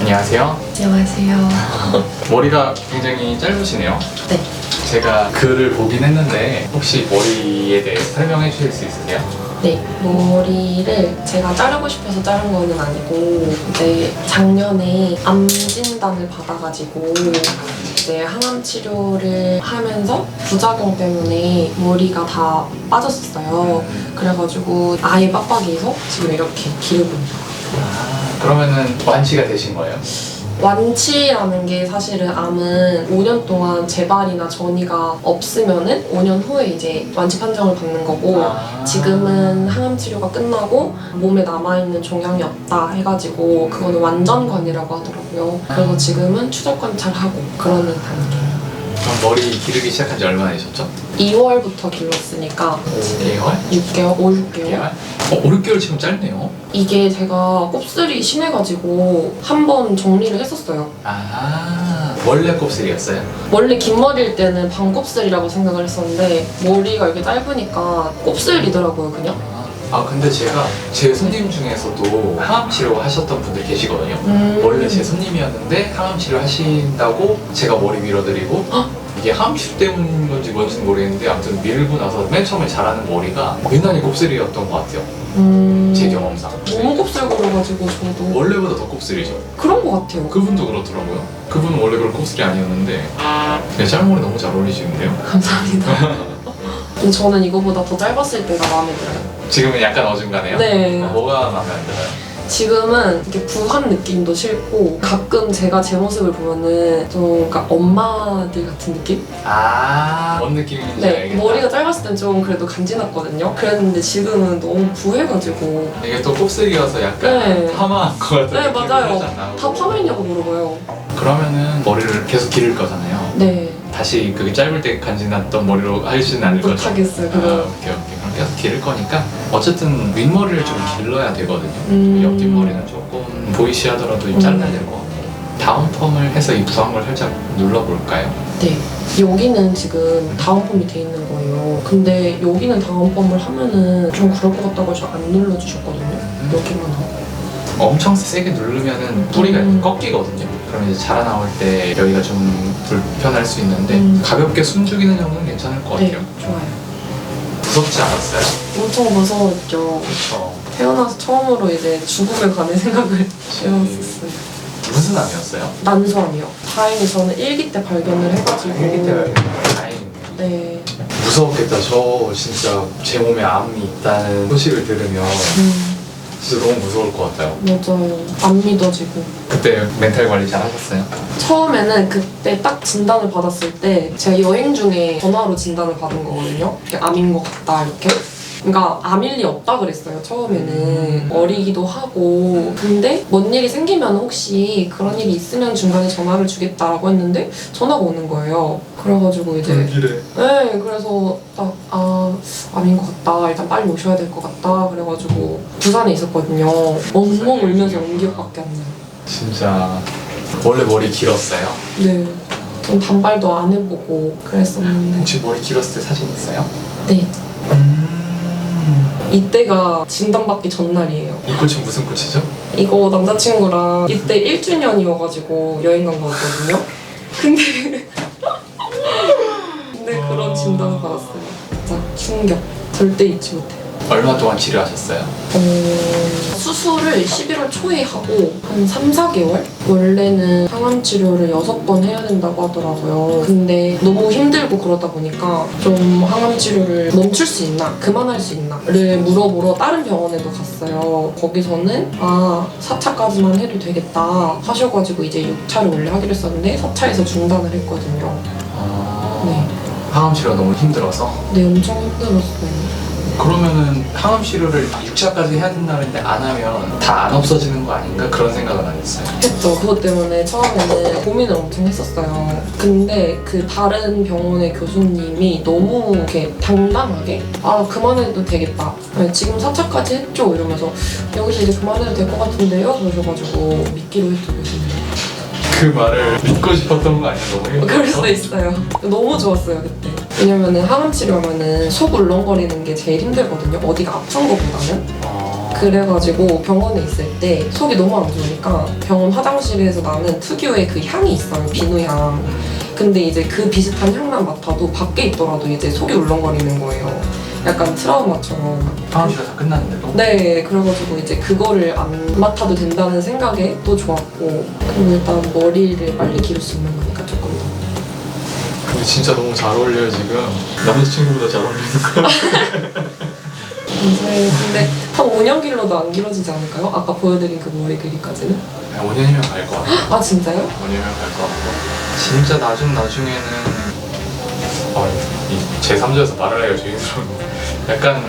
안녕하세요. 안녕하세요. 머리가 굉장히 짧으시네요. 네. 제가 글을 보긴 했는데 혹시 머리에 대해서 설명해 주실 수 있으세요? 네. 머리를 제가 자르고 싶어서 자른 거는 아니고 이제 작년에 암 진단을 받아가지고 이제 항암 치료를 하면서 부작용 때문에 머리가 다 빠졌었어요. 그래가지고 아예 빡빡이에서 지금 이렇게 기르고 있어요. 그러면은 완치가 되신 거예요? 완치라는 게 사실은 암은 5년 동안 재발이나 전이가 없으면은 5년 후에 이제 완치 판정을 받는 거고 지금은 항암 치료가 끝나고 몸에 남아있는 종양이 없다 해가지고 그거는 완전관이라고 하더라고요. 그래서 지금은 추적 관찰하고 그러는 단계예요. 그럼 머리 기르기 시작한 지 얼마나 되셨죠? 2월부터 길렀으니까 5개월? 6개월? 5, 6개월? 5, 6개월 지금 짧네요. 이게 제가 곱슬이 심해가지고 한 번 정리를 했었어요. 원래 곱슬이었어요? 원래 긴 머리일 때는 반곱슬이라고 생각을 했었는데 머리가 이렇게 짧으니까 곱슬이더라고요 그냥. 근데 제가 제 손님 중에서도 항암 치료 하셨던 분들 계시거든요. 원래 제 손님이었는데 항암 치료 하신다고 제가 머리 밀어드리고 이게 항암 치료 때문인 건지 뭔지는 모르겠는데 아무튼 밀고 나서 맨 처음에 자라는 머리가 유난히 곱슬이었던 것 같아요. 제 경험상. 너무 곱슬거려가지고 저도 원래보다 더 곱슬이죠. 그런 것 같아요. 그분도 그렇더라고요. 그분은 원래 그런 곱슬이 아니었는데 짤머리 너무 잘 어울리시는데요? 감사합니다. 근데 저는 이거보다 더 짧았을 때가 마음에 들어요. 지금은 약간 어중간해요? 네. 뭐가 마음에 안 들어요? 지금은 이렇게 부한 느낌도 싫고 가끔 제가 제 모습을 보면은 좀 그러니까 엄마들 같은 느낌? 뭔 느낌인지 네. 알겠다. 머리가 짧았을 땐 좀 그래도 간지났거든요. 그랬는데 지금은 너무 부해가지고 이게 또 곱슬이어서 약간 네. 파마한 것 같은 네, 느낌이 맞아요. 살짝 나고. 다 파마했냐고 물어봐요. 그러면은 머리를 계속 기를 거잖아요. 네. 다시 그 짧을 때 간지났던 머리로 하지는 않을 거죠? 못하겠어요. 그거. 오케이. 그럼 계속 기를 거니까 어쨌든 윗머리를 좀 길러야 되거든요. 옆뒷머리는 조금 보이시하더라도 잘라야 될 것 같고 다운 펌을 해서 이 부항을 살짝 눌러볼까요? 네. 여기는 지금 다운펌이 돼 있는 거예요. 근데 여기는 다운펌을 하면은 좀 그럴 것 같다고 해서 안 눌러주셨거든요. 여기만 하고. 엄청 세게 누르면은 뿌리가 꺾이거든요. 그러면 이제 자라 나올 때 여기가 좀 불편할 수 있는데 가볍게 숨죽이는 정도는 괜찮을 것 같아요. 네, 좋아요. 무섭지 않았어요? 엄청 무서웠죠. 그렇죠. 태어나서 처음으로 이제 죽음에 관한 생각을 해봤었어요. 무슨 암이었어요? 난소암이요. 다행히 저는 1기 때 발견을 해가지고. 1기 때 다행이네요. 네. 무서웠겠다. 저 진짜 제 몸에 암이 있다는 소식을 들으면 진짜 너무 무서울 것 같아요. 맞아요. 안 믿어지고. 그때 멘탈 관리 잘 하셨어요? 처음에는 그때 딱 진단을 받았을 때 제가 여행 중에 전화로 진단을 받은 거거든요. 이렇게 암인 것 같다 이렇게. 그러니까 암일 리 없다 그랬어요 처음에는. 어리기도 하고. 근데 뭔 일이 생기면 혹시 그런 일이 있으면 중간에 전화를 주겠다라고 했는데 전화가 오는 거예요. 그래가지고 이제 네, 그래서 딱 암인 것 같다. 일단 빨리 오셔야 될 것 같다. 그래가지고 부산에 있었거든요. 엉엉 울면서 온 기억밖에 안 나요. 진짜 원래 머리 길었어요? 네. 전 단발도 안 해보고 그랬었는데. 혹시 머리 길었을 때 사진 있어요? 네. 이때가 진단받기 전날이에요. 이 꽃이 무슨 꽃이죠? 이거 남자친구랑 이때 1주년이어가지고 여행 간 거거든요. 근데 그런 진단을 받았어요. 진짜 충격. 절대 잊지 못해요. 얼마 동안 치료하셨어요? 수술을 11월 초에 하고 한 3, 4개월? 원래는 항암 치료를 6번 해야 된다고 하더라고요. 근데 너무 힘들고 그러다 보니까 좀 항암 치료를 멈출 수 있나? 그만할 수 있나? 를 물어보러 다른 병원에도 갔어요. 거기서는 4차까지만 해도 되겠다 하셔가지고 이제 6차를 원래 하기로 했었는데 4차에서 중단을 했거든요. 네. 항암 치료가 너무 힘들어서? 네, 엄청 힘들었어요. 그러면은 항암 치료를 6차까지 해야 된다는데 안 하면 다 안 없어지는 거 아닌가? 그런 생각은 안 했어요. 했죠. 그것 때문에 처음에는 고민을 엄청 했었어요. 근데 그 다른 병원의 교수님이 너무 이렇게 당당하게 그만해도 되겠다. 지금 4차까지 했죠. 이러면서 여기서 이제 그만해도 될 것 같은데요? 그러셔가지고 믿기로 했죠, 교수님. 그 말을 믿고 싶었던 거 아니야? 너무 힘들어서? 그럴 수도 있어요. 너무 좋았어요, 그때. 왜냐면은 항암 치료하면은 속 울렁거리는 게 제일 힘들거든요. 어디가 아픈 거보다는. 그래가지고 병원에 있을 때 속이 너무 안 좋으니까 병원 화장실에서 나는 특유의 그 향이 있어요. 비누향. 근데 이제 그 비슷한 향만 맡아도 밖에 있더라도 이제 속이 울렁거리는 거예요. 약간 트라우마처럼. 화장실에 다 끝났는데도? 네, 그래가지고 이제 그거를 안 맡아도 된다는 생각에 또 좋았고, 그리고 일단 머리를 빨리 기를 수 있는 거니까 조금 더. 근데 진짜 너무 잘 어울려요 지금. 남자친구보다 잘 어울리는 거 같아요. 네, 근데 한 5년 길러도 안 길어지지 않을까요? 아까 보여드린 그 머리 길이까지는? 5년이면 갈 것 같아요. 아, 진짜요? 5년이면 갈 것 같고. 진짜 나중에는 제 3자에서 말을 해요. 죄송스러운데 약간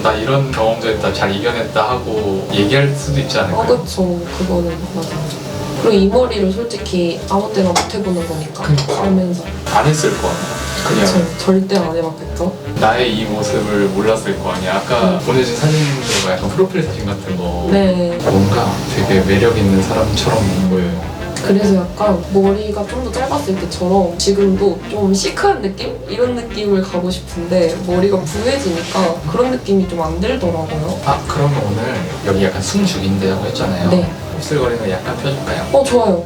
나 이런 경험도 했다, 잘 이겨냈다 하고 얘기할 수도 있지 않을까요? 그쵸. 그거는 맞아요. 그리고 이 머리를 솔직히 아무 때나 못 해보는 거니까 그러니까. 살면서. 안 했을 거 아니야. 그냥 그쵸. 절대 안 해봤겠죠? 나의 이 모습을 몰랐을 거 아니야. 아까 보내준 사진도 약간 프로필 사진 같은 거. 네. 뭔가 되게 매력 있는 사람처럼 보여요. 그래서 약간 머리가 좀 더 짧았을 때처럼 지금도 좀 시크한 느낌? 이런 느낌을 가고 싶은데 머리가 부해지니까 그런 느낌이 좀 안 들더라고요. 아, 그러면 오늘 여기 약간 숨 죽인다고 했잖아요. 네. 흡슬거리는 거 약간 펴줄까요? 좋아요.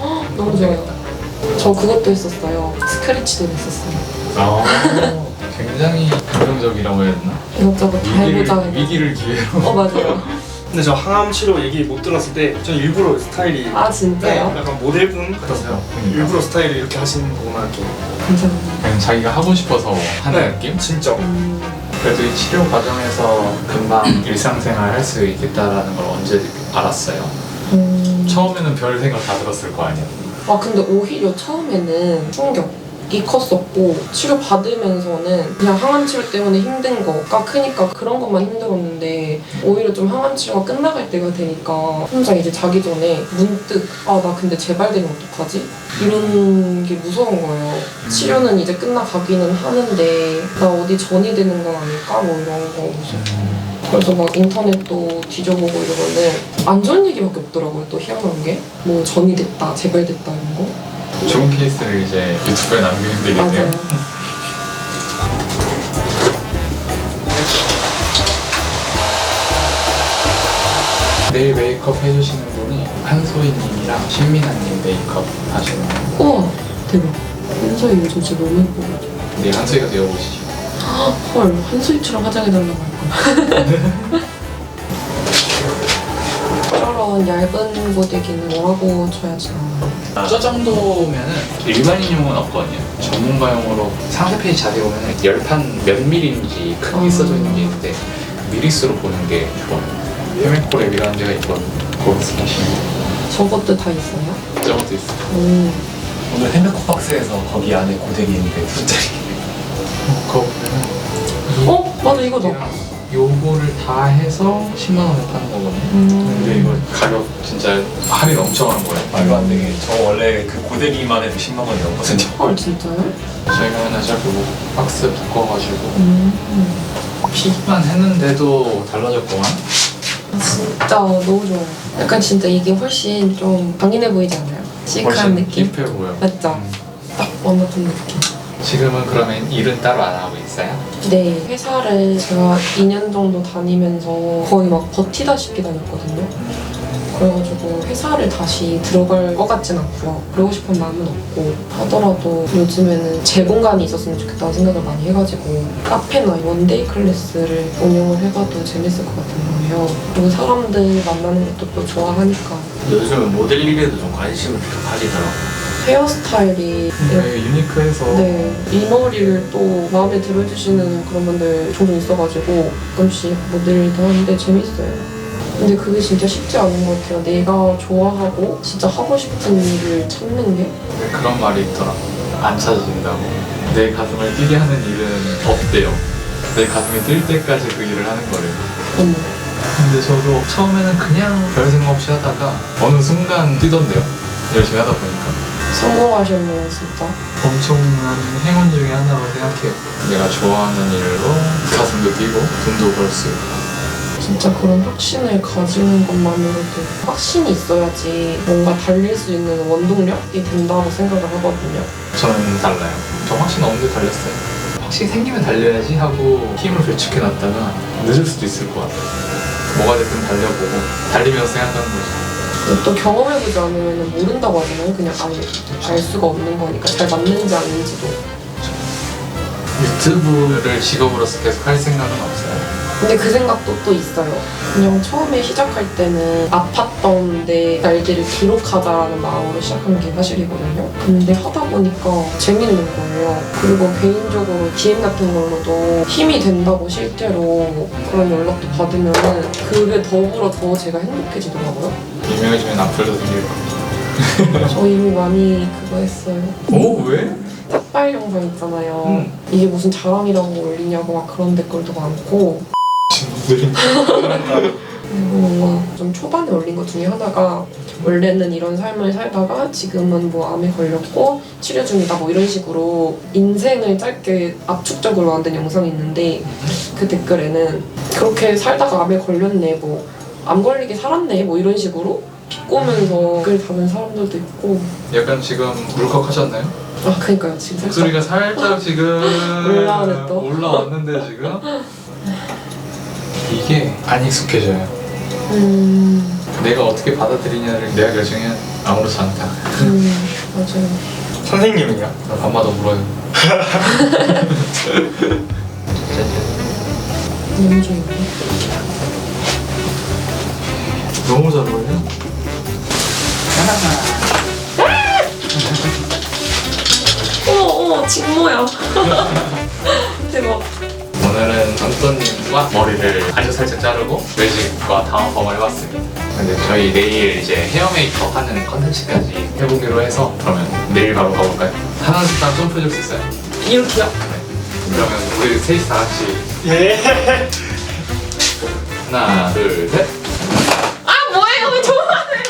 헉, 너무 좋아요. 저 그것도 했었어요. 스크래치도 했었어요. 아, 굉장히 긍정적이라고 해야 되나? 이것저것 다 해보자. 위기를 기회로. 맞아요. 근데 저 항암 치료 얘기 못 들었을 때 전 일부러 스타일이 아, 진짜요? 약간 모델분 같았어요. 그러니까. 일부러 스타일을 이렇게 하시는 거구나 이렇게. 감사합니다. 그냥 자기가 하고 싶어서 하는 느낌? 진짜. 그래도 이 치료 과정에서 금방 일상생활 할 수 있겠다라는 걸 언제 알았어요? 처음에는 별 생각 다 들었을 거 아니야. 근데 오히려 처음에는 충격이 컸었고 치료 받으면서는 그냥 항암 치료 때문에 힘든 거가 크니까 그런 것만 힘들었는데 오히려 좀 항암 치료가 끝나갈 때가 되니까 혼자 이제 자기 전에 문득 나 근데 재발되면 어떡하지? 이런 게 무서운 거예요. 치료는 이제 끝나가기는 하는데 나 어디 전이 되는 건 아닐까? 뭐 이런 거 무서워. 그래서 막 인터넷도 뒤져보고 이러면은 안 좋은 얘기밖에 없더라고요. 또 희한한 게 뭐 전이 됐다, 재발됐다 이런 거. 좋은 케이스를 이제 유튜브에 남기면 되겠네요. 맞아요. 내일 메이크업 해주시는 분이 한소희님이랑 신민아님 메이크업 하시는 분. 우와, 대박. 한소희 요즘 진짜 너무 예뻐가지고. 내일 한소희가 되어보시죠. 헐, 한소희처럼 화장해달라고 할걸. 저런 얇은 고데기는 뭐라고 쳐야지 나와요? 저 정도면은 일반인용은 없거든요. 전문가용으로 상세 페이지 자세히 보면은 열판 몇 밀인지 크게 써져 있는 게 있는데 미리수로 보는 게 좋아요. 헤메코랩이라는 데가 있거든요. 거기서 사시면 저것도 다 있어요? 저것도 있어요. 오늘 핸드콕 박스에서 거기 안에 고데기 있는데 숫자리. 그거 보면은 맞아, 이거다. 요거를 다 해서 10만 원에 파는 거거든요. 근데 이거 가격 진짜 할인 엄청 한 거예요. 말도 안 되게. 저 원래 그 고데기만 해도 10만 원이었거든요. 헐, 진짜요? 저희가 맨날 자꾸 박스 묶어가지고 피기만 했는데도 달라졌구만. 진짜 너무 좋아요. 약간 진짜 이게 훨씬 좀 강인해 보이지 않아요? 시크한 훨씬 느낌? 힙해 보여. 맞죠? 딱 원하던 느낌. 지금은 그러면 일은 따로 안 하고 있어요? 네, 회사를 제가 2년 정도 다니면서 거의 막 버티다시피 다녔거든요. 그래가지고 회사를 다시 들어갈 것 같진 않고요. 그러고 싶은 마음은 없고 하더라도 요즘에는 제 공간이 있었으면 좋겠다는 생각을 많이 해가지고 카페나 원데이 클래스를 운영을 해봐도 재밌을 것 같은 거예요. 그리고 사람들 만나는 것도 또 좋아하니까 요즘은 모델 일에도 좀 관심을 좀 가지더라고요. 헤어스타일이 되게 유니크해서 네, 이 머리를 또 마음에 들어주시는 그런 분들 종종 있어가지고 가끔씩 모델도 하는데 재밌어요. 근데 그게 진짜 쉽지 않은 것 같아요. 내가 좋아하고 진짜 하고 싶은 일을 찾는 게. 그런 말이 있더라. 안 찾아진다고. 내 가슴을 뛰게 하는 일은 없대요. 내 가슴이 뛸 때까지 그 일을 하는 거래요. 어머. 근데 저도 처음에는 그냥 별 생각 없이 하다가 어느 순간 뛰던데요. 열심히 하다 보니까. 성공하셨네요, 진짜. 엄청난 행운 중에 하나로 생각해요. 내가 좋아하는 일로 가슴도 뛰고 돈도 벌 수 있고. 진짜 그런 확신을 가지는 것만으로도 확신이 있어야지 뭔가 달릴 수 있는 원동력이 된다고 생각을 하거든요. 저는 달라요. 저 확신 없는데 달렸어요. 확신이 생기면 달려야지 하고 힘을 배축해놨다가 늦을 수도 있을 것 같아요. 뭐가 됐든 달려보고 달리면서 생각하는 거죠. 또 경험해보지 않으면 모른다고 하잖아요. 그냥 아예 알 수가 없는 거니까 잘 맞는지 아닌지도. 유튜브를 직업으로서 계속 할 생각은 없어요. 근데 그 생각도 또 있어요. 그냥 처음에 시작할 때는 아팠던 내 날들을 기록하자라는 마음으로 시작한 게 사실이거든요. 근데 하다 보니까 재밌는 거예요. 그리고 개인적으로 DM 같은 걸로도 힘이 된다고 실제로 그런 연락도 받으면은 그게 더불어 더 제가 행복해지더라고요. 유명해지면 악플도 생길 거고. 저 이미 많이 그거 했어요. 오 왜? 삭발 영상 있잖아요. 이게 무슨 자랑이라고 올리냐고 막 그런 댓글도 많고. 친구들이. 그리고 뭔가 좀 초반에 올린 것 중에 하나가 원래는 이런 삶을 살다가 지금은 뭐 암에 걸렸고 치료 중이다 뭐 이런 식으로 인생을 짧게 압축적으로 만든 영상이 있는데 그 댓글에는 그렇게 살다가 암에 걸렸네 뭐 암 걸리게 살았네 뭐 이런 식으로 비꼬면서 댓글 다는 사람들도 있고. 약간 지금 울컥하셨나요? 아 그니까요 지금 살짝 목소리가 살짝 지금 올라오네 또. 올라왔는데 지금 이게 안 익숙해져요. 내가 어떻게 받아들이냐를 내가 결정해야 아무렇지 않다. 맞아요. 선생님이요? 나 밤마다 울어요. 너무 좋은데. 너무 잘 어울려. 어머 직모야. 대박. 오늘은 안토님과 머리를 아주 살짝 자르고 외직과 다운펌을 해봤습니다. 근데 저희 내일 이제 헤어 메이크업 하는 컨텐츠까지 해보기로 해서 그러면 내일 바로 가볼까요? 하나씩 좀 펴줄 수 있어요? 이렇게요? 네. 그러면 우리 셋이 다 같이 예. 하나 둘 셋. 아 뭐예요? 왜 좋아하세요?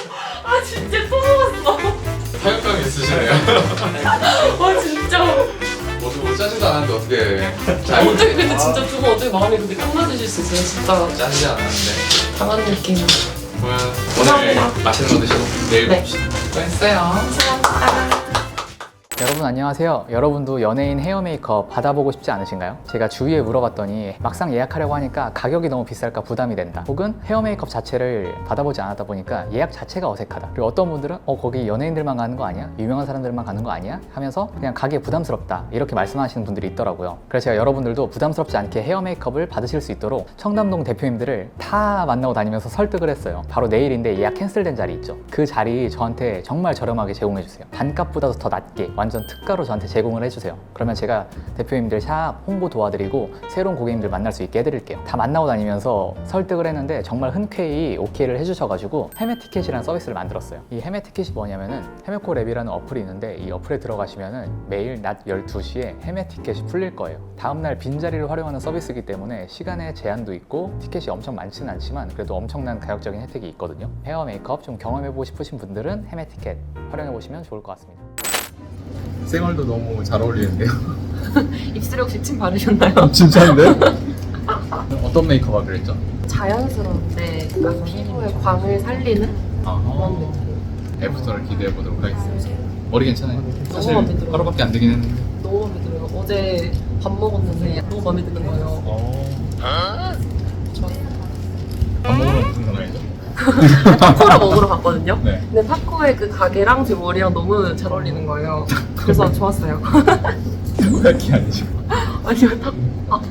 아 진짜 또 먹었어. 타격감이 있으시네요. 아 진짜. 뭐 짜지도 않았는데 어떻게 잘 어떻게 근데 진짜 두 분 어떻게 마음이 그렇게 딱 맞으실 수 있어요? 진짜 짜지지 않았는데. 강한 느낌. 그러면 감사합니다. 오늘 맛있는 거 드시고 내일 네. 봅시다. 수고했어요. 감사합니다. 여러분 안녕하세요. 여러분도 연예인 헤어 메이크업 받아보고 싶지 않으신가요? 제가 주위에 물어봤더니 막상 예약하려고 하니까 가격이 너무 비쌀까 부담이 된다. 혹은 헤어 메이크업 자체를 받아보지 않았다 보니까 예약 자체가 어색하다. 그리고 어떤 분들은 거기 연예인들만 가는 거 아니야? 유명한 사람들만 가는 거 아니야? 하면서 그냥 가기 부담스럽다. 이렇게 말씀하시는 분들이 있더라고요. 그래서 제가 여러분들도 부담스럽지 않게 헤어 메이크업을 받으실 수 있도록 청담동 대표님들을 다 만나고 다니면서 설득을 했어요. 바로 내일인데 예약 캔슬된 자리 있죠. 그 자리 저한테 정말 저렴하게 제공해주세요. 단값보다도 더 낮게 완전 특가로 저한테 제공을 해주세요. 그러면 제가 대표님들 샵 홍보 도와드리고 새로운 고객님들 만날 수 있게 해드릴게요. 다 만나고 다니면서 설득을 했는데 정말 흔쾌히 오케이를 해주셔가지고 헤메 티켓이라는 서비스를 만들었어요. 이 헤메 티켓이 뭐냐면은 헤메코 랩이라는 어플이 있는데 이 어플에 들어가시면은 매일 낮 12시에 헤메 티켓이 풀릴 거예요. 다음날 빈자리를 활용하는 서비스이기 때문에 시간에 제한도 있고 티켓이 엄청 많지는 않지만 그래도 엄청난 가격적인 혜택이 있거든요. 헤어 메이크업 좀 경험해보고 싶으신 분들은 헤메 티켓 활용해보시면 좋을 것 같습니다. 생얼도 너무 잘 어울리는데요. 입술에 혹시 침 바르셨나요? 진짜인데? 어떤 메이크업 하기로 했죠? 자연스러운데 약간 피부의 광을 살리는 그런 느낌. 애프터를 기대해 보도록 하겠습니다. 머리 괜찮아요? 사실 마음에 들어요. 하루밖에 안 되긴 했는데. 너무 마음에 들어요. 어제 밥 먹었는데 너무 마음에 드는 거예요. 밥 먹으러 무슨 상황이죠? 타코를 먹으러 갔거든요. 네. 근데 타코의 그 가게랑 제 머리랑 너무 잘 어울리는 거예요. 그래서 좋았어요. 타코야키 아니시고. 아니요, 아,